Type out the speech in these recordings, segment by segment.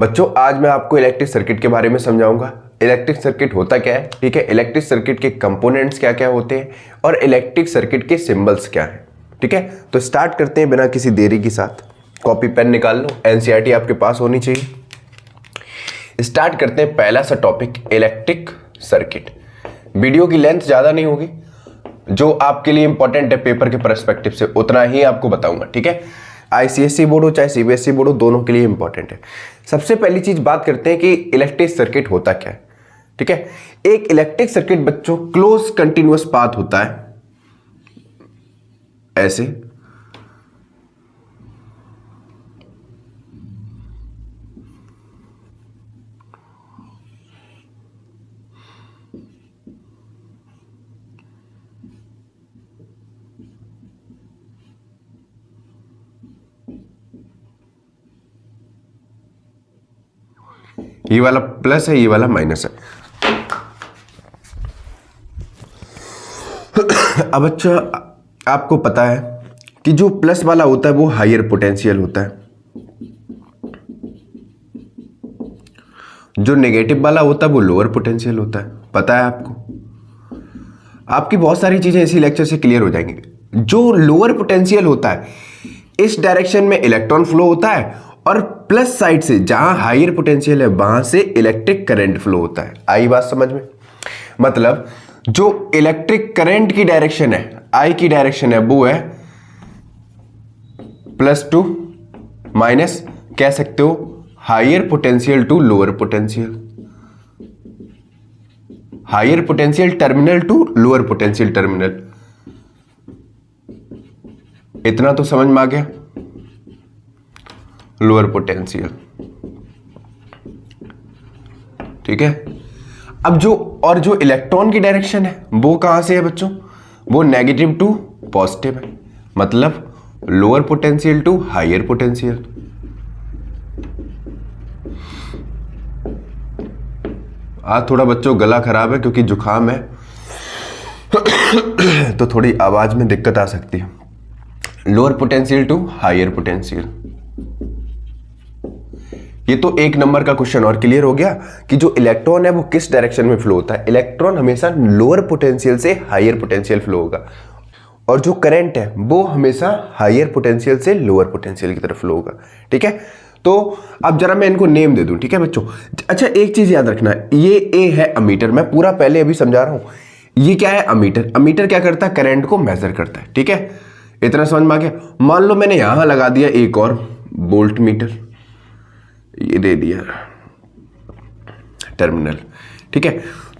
बच्चों आज मैं आपको इलेक्ट्रिक सर्किट के बारे में समझाऊंगा। इलेक्ट्रिक सर्किट होता क्या है, ठीक है, इलेक्ट्रिक सर्किट के कंपोनेंट्स क्या क्या होते हैं और इलेक्ट्रिक सर्किट के सिंबल्स क्या हैं। ठीक है, तो स्टार्ट करते हैं बिना किसी देरी के साथ। कॉपी पेन निकाल लो, एनसीईआरटी आपके पास होनी चाहिए। स्टार्ट करते हैं पहला सा टॉपिक, इलेक्ट्रिक सर्किट। वीडियो की लेंथ ज्यादा नहीं होगी, जो आपके लिए इंपॉर्टेंट है पेपर के पर्सपेक्टिव से उतना ही आपको बताऊंगा। ठीक है, आईसीएसई बोर्ड हो चाहे सीबीएसई बोर्ड हो, दोनों के लिए इंपॉर्टेंट है। सबसे पहली चीज बात करते हैं कि इलेक्ट्रिक सर्किट होता क्या है। ठीक है, एक इलेक्ट्रिक सर्किट बच्चों क्लोज कंटिन्यूअस पाथ होता है, ऐसे ये वाला प्लस है, ये वाला माइनस है। अब अच्छा आपको पता है कि जो प्लस वाला होता है वो हायर पोटेंशियल होता है, जो नेगेटिव वाला होता है वो लोअर पोटेंशियल होता है। पता है आपको, आपकी बहुत सारी चीजें इसी लेक्चर से क्लियर हो जाएंगी। जो लोअर पोटेंशियल होता है इस डायरेक्शन में इलेक्ट्रॉन फ्लो होता है और प्लस साइड से जहां हायर पोटेंशियल है वहां से इलेक्ट्रिक करंट फ्लो होता है। आई बात समझ में? मतलब जो इलेक्ट्रिक करंट की डायरेक्शन है, आई की डायरेक्शन है, वो है +2 माइनस, कह सकते हो higher potential to lower potential, higher potential terminal to lower potential terminal. इतना तो समझ में आ गया, लोअर पोटेंशियल। ठीक है, अब जो इलेक्ट्रॉन की डायरेक्शन है वो कहां से है बच्चों? वो नेगेटिव टू पॉजिटिव है, मतलब lower potential to higher potential. आज थोड़ा बच्चों गला खराब है क्योंकि जुकाम है तो थोड़ी आवाज में दिक्कत आ सकती है। Lower potential to higher potential, ये तो एक नंबर का क्वेश्चन और क्लियर हो गया कि जो इलेक्ट्रॉन है वो किस डायरेक्शन में फ्लो होता है। इलेक्ट्रॉन हमेशा लोअर पोटेंशियल से हायर पोटेंशियल फ्लो होगा और जो करंट है वो हमेशा हायर पोटेंशियल से लोअर पोटेंशियल की तरफ फ्लो होगा। ठीक है, तो अब जरा मैं इनको नेम दे दूं। ठीक है बच्चों, अच्छा एक चीज याद रखना, ये ए है अमीटर, मैं पूरा पहले अभी समझा रहा हूं। ये क्या है? अमीटर। अमीटर क्या करता है? करंट को मेजर करता है। ठीक है, इतना समझ में आ गया। मान लो मैंने यहां लगा दिया एक और वोल्ट मीटर, ये दे दिया टर्मिनल। ठीक है,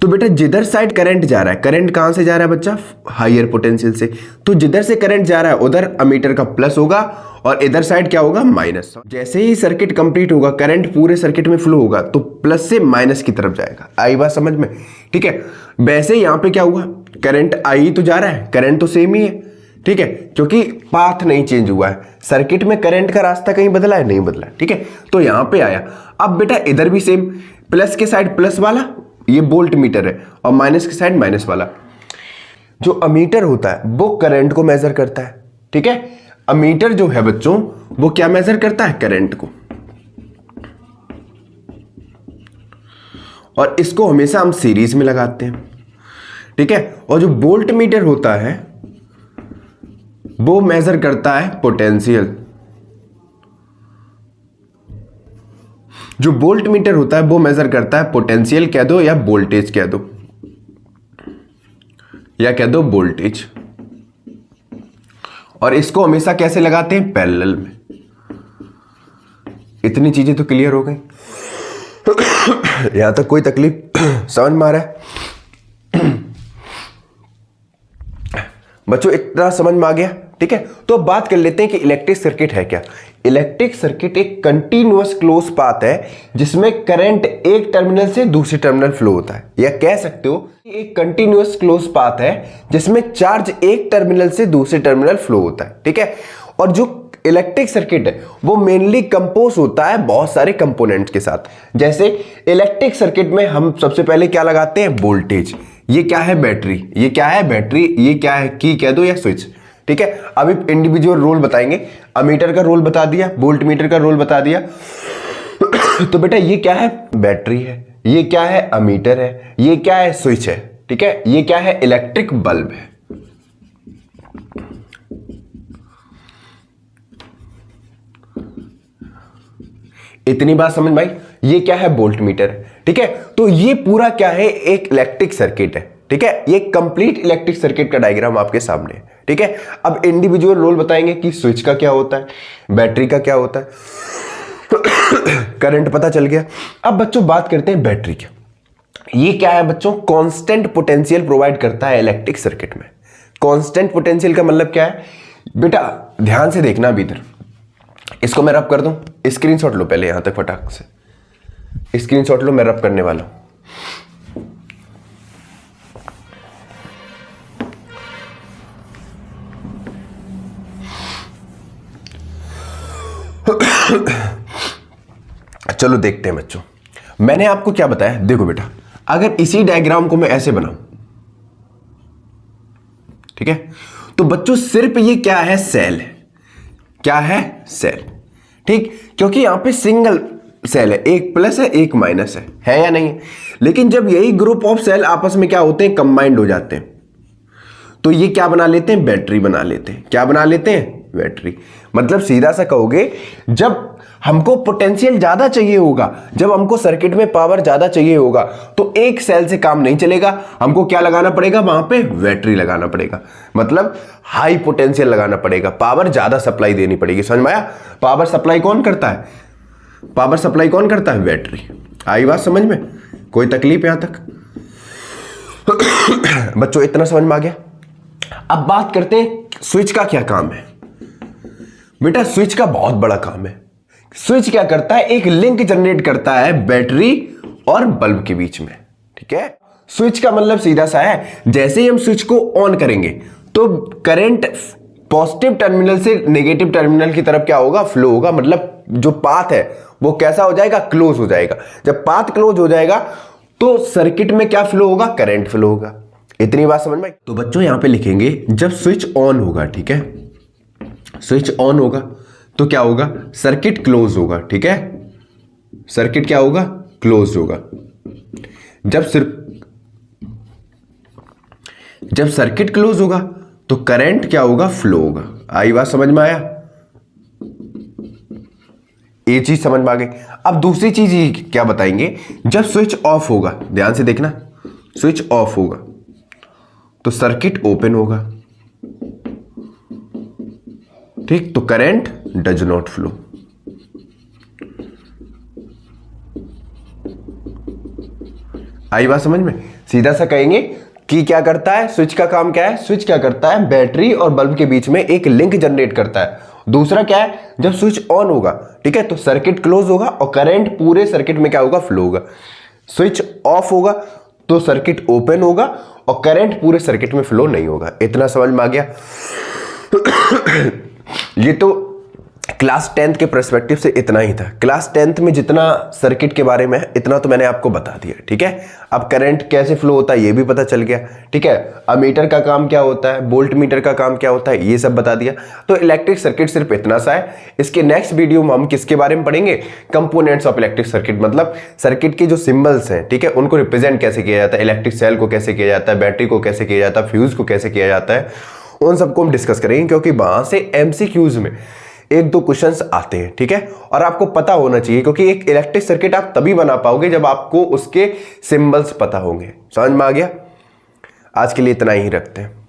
तो बेटा जिधर साइड करंट जा रहा है, करंट कहां से जा रहा है बच्चा? हायर पोटेंशियल से। तो जिधर से करंट जा रहा है उधर अमीटर का प्लस होगा और इधर साइड क्या होगा? माइनस। जैसे ही सर्किट कंप्लीट होगा, करंट पूरे सर्किट में फ्लो होगा तो प्लस से माइनस की तरफ जाएगा। आई बात समझ में? ठीक है, वैसे यहां पे क्या हुआ? करंट आई तो जा रहा है, करंट तो सेम ही है। ठीक है, क्योंकि पाथ नहीं चेंज हुआ है, सर्किट में करंट का रास्ता कहीं बदला है? नहीं बदला। ठीक है, तो यहां पे आया। अब बेटा इधर भी सेम, प्लस के साइड प्लस वाला ये वोल्ट मीटर है और माइनस के साइड माइनस वाला। जो अमीटर होता है वो करंट को मेजर करता है। ठीक है, अमीटर जो है बच्चों वो क्या मेजर करता है? करंट को। और इसको हमेशा हम सीरीज में लगाते हैं। ठीक है, और जो वोल्ट मीटर होता है वो मेजर करता है पोटेंशियल। जो वोल्ट मीटर होता है वो मेजर करता है पोटेंशियल कह दो या वोल्टेज कह दो, या कह दो वोल्टेज। और इसको हमेशा कैसे लगाते हैं? पैरेलल में। इतनी चीजें तो क्लियर हो गई। यहां तक कोई तकलीफ समझ में आ रहा है बच्चों? इतना समझ में आ गया। ठीक है, तो बात कर लेते हैं कि इलेक्ट्रिक सर्किट है क्या। इलेक्ट्रिक सर्किट एक कंटिन्यूअस क्लोज पाथ है जिसमें करंट एक टर्मिनल से दूसरे टर्मिनल फ्लो होता है, या कह सकते हो एक कंटिन्यूअस क्लोज पाथ है जिसमें चार्ज एक टर्मिनल से दूसरे टर्मिनल फ्लो होता है। ठीक है, और जो इलेक्ट्रिक सर्किट है वो मेनली कंपोज होता है बहुत सारे कंपोनेंट्स के साथ। जैसे इलेक्ट्रिक सर्किट में हम सबसे पहले क्या लगाते हैं? वोल्टेज। ये क्या है? बैटरी। ये क्या है? बैटरी। ये क्या है? की कह दो या स्विच। ठीक है, अभी इंडिविजुअल रोल बताएंगे। अमीटर का रोल बता दिया, वोल्ट मीटर का रोल बता दिया, तो बेटा ये क्या है, बैटरी है, ये क्या है, अमीटर है, ये क्या है, स्विच है, ठीक है, ये क्या है, इलेक्ट्रिक बल्ब है। इतनी बात समझ भाई, ये क्या है, वोल्ट मीटर, ठीक है। तो ये पूरा क्या है, एक इलेक्ट्रिक सर्किट है, ठीक है। ये कंप्लीट इलेक्ट्रिक सर्किट का डायग्राम आपके सामने है, ठीक है। अब इंडिविजुअल रोल बताएंगे कि स्विच का क्या होता है, बैटरी का क्या होता है, करंट पता चल गया। अब बच्चों बात करते हैं बैटरी की। ये क्या है बच्चों, कांस्टेंट पोटेंशियल प्रोवाइड करता है इलेक्ट्रिक सर्किट में। कांस्टेंट पोटेंशियल का मतलब क्या है बेटा, ध्यान से देखना अभी इधर, इसको मैं रब कर दूं, स्क्रीनशॉट लो पहले यहां तक, फटाक से स्क्रीनशॉट लो, मैं रब करने वाला हूं। चलो देखते हैं बच्चों, मैंने आपको क्या बताया, देखो बेटा, अगर इसी डायग्राम को मैं ऐसे बनाऊं, ठीक है, तो बच्चों सिर्फ ये क्या है, सेल है, क्या है, सेल, ठीक, क्योंकि यहां पे सिंगल सेल है, एक प्लस है एक माइनस है या नहीं। लेकिन जब यही ग्रुप ऑफ सेल आपस में क्या होते हैं, कंबाइंड हो जाते हैं, तो ये क्या बना लेते हैं, बैटरी बना लेते हैं। क्या बना लेते हैं, बैटरी। मतलब सीधा सा कहोगे, जब हमको पोटेंशियल ज्यादा चाहिए होगा, जब हमको सर्किट में पावर ज्यादा चाहिए होगा, तो एक सेल से काम नहीं चलेगा, हमको क्या लगाना पड़ेगा, वहां पे बैटरी लगाना पड़ेगा। मतलब हाई पोटेंशियल लगाना पड़ेगा, पावर ज्यादा सप्लाई देनी पड़ेगी। समझ में आया? पावर सप्लाई कौन करता है, पावर सप्लाई कौन करता है, बैटरी। आई बात समझ में, कोई तकलीफ यहां तक? बच्चों इतना समझ में आ गया। अब बात करते हैं स्विच का क्या काम है। बेटा स्विच का बहुत बड़ा काम है। स्विच क्या करता है, एक लिंक जनरेट करता है बैटरी और बल्ब के बीच में, ठीक है। स्विच का मतलब सीधा सा है, जैसे ही हम स्विच को ऑन करेंगे तो करंट पॉजिटिव टर्मिनल से नेगेटिव टर्मिनल की तरफ क्या होगा, फ्लो होगा। मतलब जो पाथ है वो कैसा हो जाएगा, क्लोज हो जाएगा। जब पाथ क्लोज हो जाएगा तो सर्किट में क्या फ्लो होगा, करंट फ्लो होगा। इतनी बात समझ में? तो बच्चों यहां पे लिखेंगे, जब स्विच ऑन होगा, ठीक है, स्विच ऑन होगा तो क्या होगा, सर्किट क्लोज होगा, ठीक है। सर्किट क्या होगा, क्लोज होगा। जब सर्किट क्लोज होगा तो करंट क्या होगा, फ्लो होगा। आई बात समझ में आया? ये चीज समझ में आ गई। अब दूसरी चीज ये क्या बताएंगे, जब स्विच ऑफ होगा, ध्यान से देखना, स्विच ऑफ होगा तो सर्किट ओपन होगा, ठीक, तो करंट डज नॉट फ्लो। आई बात समझ में? सीधा सा कहेंगे कि क्या करता है, स्विच का काम क्या है, स्विच क्या करता है, बैटरी और बल्ब के बीच में एक लिंक जनरेट करता है। दूसरा क्या है, जब स्विच ऑन होगा, ठीक है, तो सर्किट क्लोज होगा और करंट पूरे सर्किट में क्या होगा, फ्लो होगा। स्विच ऑफ होगा तो सर्किट ओपन होगा और करंट पूरे सर्किट में फ्लो नहीं होगा। इतना समझ में आ गया? ये तो क्लास 10th के पर्सपेक्टिव से इतना ही था। क्लास 10th में जितना सर्किट के बारे में है इतना तो मैंने आपको बता दिया, ठीक है। अब करंट कैसे फ्लो होता है ये भी पता चल गया, ठीक है। अमीटर का काम क्या होता है, वोल्ट मीटर का काम क्या होता है, ये सब बता दिया। तो इलेक्ट्रिक सर्किट सिर्फ इतना सा है। इसके नेक्स्ट वीडियो में हम किसके बारे में पढ़ेंगे, कंपोनेंट्स ऑफ इलेक्ट्रिक सर्किट, मतलब सर्किट के जो सिंबल्स हैं, ठीक है, उनको रिप्रेजेंट कैसे किया जाता है, इलेक्ट्रिक सेल को कैसे किया जाता है, बैटरी को कैसे किया जाता है, फ्यूज को कैसे किया जाता है, उन सबको हम डिस्कस करेंगे। क्योंकि वहां से MCQs में एक दो क्वेश्चंस आते हैं, ठीक है, और आपको पता होना चाहिए। क्योंकि एक इलेक्ट्रिक सर्किट आप तभी बना पाओगे जब आपको उसके सिंबल्स पता होंगे। समझ में आ गया? आज के लिए इतना ही रखते हैं।